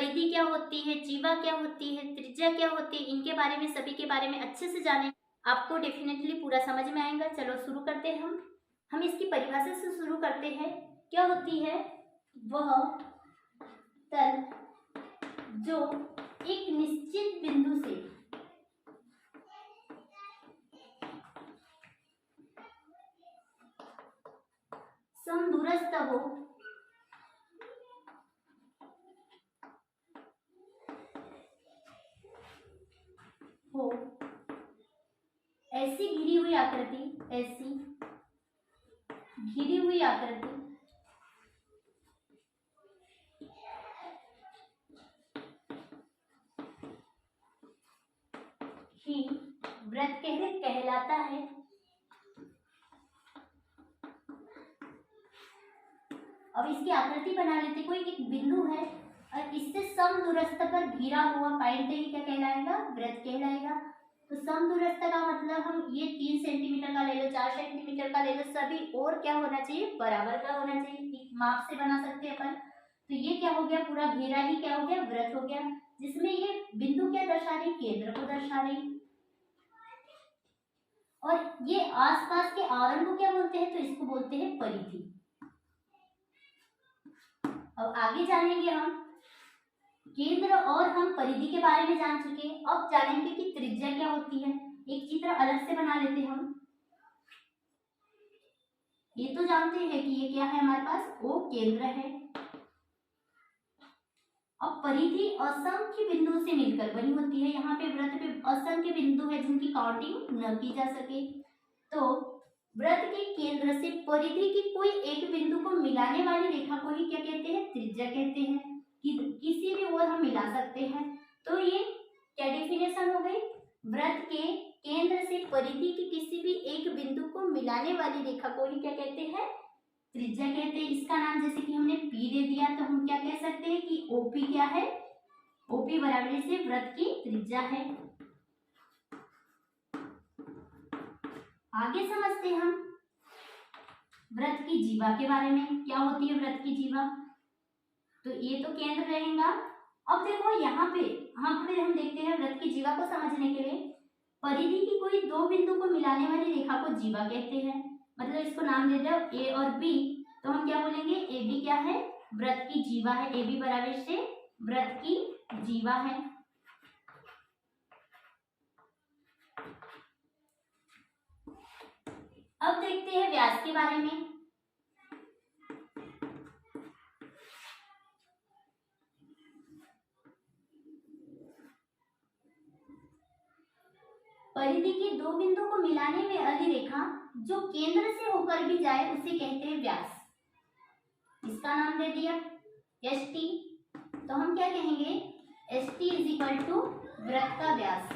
परिधि क्या होती है, जीवा क्या होती है, त्रिज्या क्या होती है, इनके बारे में, सभी के बारे में अच्छे से जाने, आपको डेफिनेटली पूरा समझ में आएगा। चलो शुरू करते हैं हम इसकी परिभाषा से शुरू करते हैं। क्या होती है? वह तल जो एक निश्चित बिंदु से समदूरस्थ हो ऐसी घिरी हुई आकृति ही वृत्त कहलाता है। अब इसकी आकृति बना लेते। कोई एक बिंदु है और इससे समदूरस्थ पर घिरा हुआ पॉइंट ही क्या कहलाएगा? वृत्त कहलाएगा। तो समदूरस्थ का मतलब हम ये 3 सेंटीमीटर का ले लो, 4 सेंटीमीटर का ले लो, सभी और क्या होना चाहिए? बराबर का होना चाहिए। एक माप से बना सकते हैं अपन। तो ये क्या हो गया? पूरा घेरा ही क्या हो गया? वृत्त हो गया, जिसमें ये बिंदु क्या दर्शा रही? केंद्र को दर्शा रही। और ये आसपास के आवरण को क्या बोलते हैं? तो इसको बोलते हैं परिधि। अब आगे जानेंगे हम केंद्र और हम परिधि के बारे में जान चुके। अब जानेंगे कि त्रिज्या क्या होती है। एक चित्र अलग से बना लेते हम। ये तो जानते हैं कि ये क्या है हमारे पास? वो केंद्र है। अब परिधि असंख्य बिंदु से मिलकर बनी होती है। यहाँ पे वृत्त पे असंख्य बिंदु है जिनकी काउंटिंग न की जा सके। तो वृत्त के केंद्र से परिधि की कोई एक बिंदु को मिलाने वाली रेखा को ही क्या कहते हैं? त्रिज्या कहते हैं। किसी भी ओर हम मिला सकते हैं। तो ये क्या डेफिनेशन हो गई? वृत्त के केंद्र से परिधि की किसी भी एक बिंदु को मिलाने वाली रेखा को ही क्या कहते हैं? त्रिज्या कहते हैं। इसका नाम जैसे कि हमने P दे दिया, तो हम क्या कह सकते हैं कि OP क्या है? OP बराबर से वृत्त की त्रिज्या है। आगे समझते हैं हम वृत्त की जीवा के बारे में। क्या होती है वृत्त की जीवा? तो ये तो केंद्र रहेगा। अब देखो यहाँ पे हम देखते हैं वृत्त की जीवा को समझने के लिए परिधि की कोई 2 बिंदु को मिलाने वाली रेखा को जीवा कहते हैं। मतलब इसको नाम दे दो A और B, तो हम क्या बोलेंगे? AB क्या है? वृत्त की जीवा है। AB बराबर से वृत्त की जीवा है। अब देखते हैं व्यास के बारे में। परिधि के 2 बिंदु को मिलाने में वाली रेखा जो केंद्र से होकर भी जाए उसे कहते हैं व्यास। इसका नाम दे दिया ST। तो हम क्या कहेंगे? ST = वृत्त का व्यास।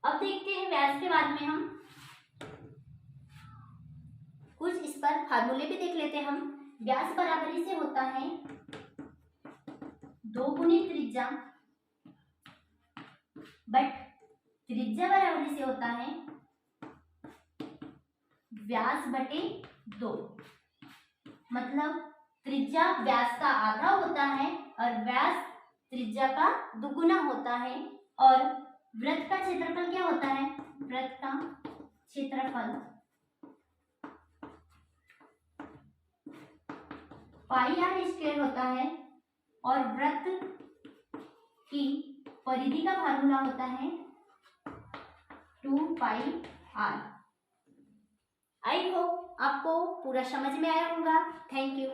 अब देखते हैं व्यास के बाद में हम कुछ इस पर फार्मूले भी देख लेते हैं हम। व्यास बराबरी से होता है 2 गुणित त्रिज्या, बट त्रिज्या बराबरी से होता है व्यास बटे 2। मतलब त्रिज्या व्यास का आधा होता है और व्यास त्रिज्या का दुगुना होता है। और वृत्त का क्षेत्रफल क्या होता है? वृत्त का क्षेत्रफल πr² होता है। और वृत्त की परिधि का फार्मूला होता है 2πr। आई होप आपको पूरा समझ में आया होगा। Thank you.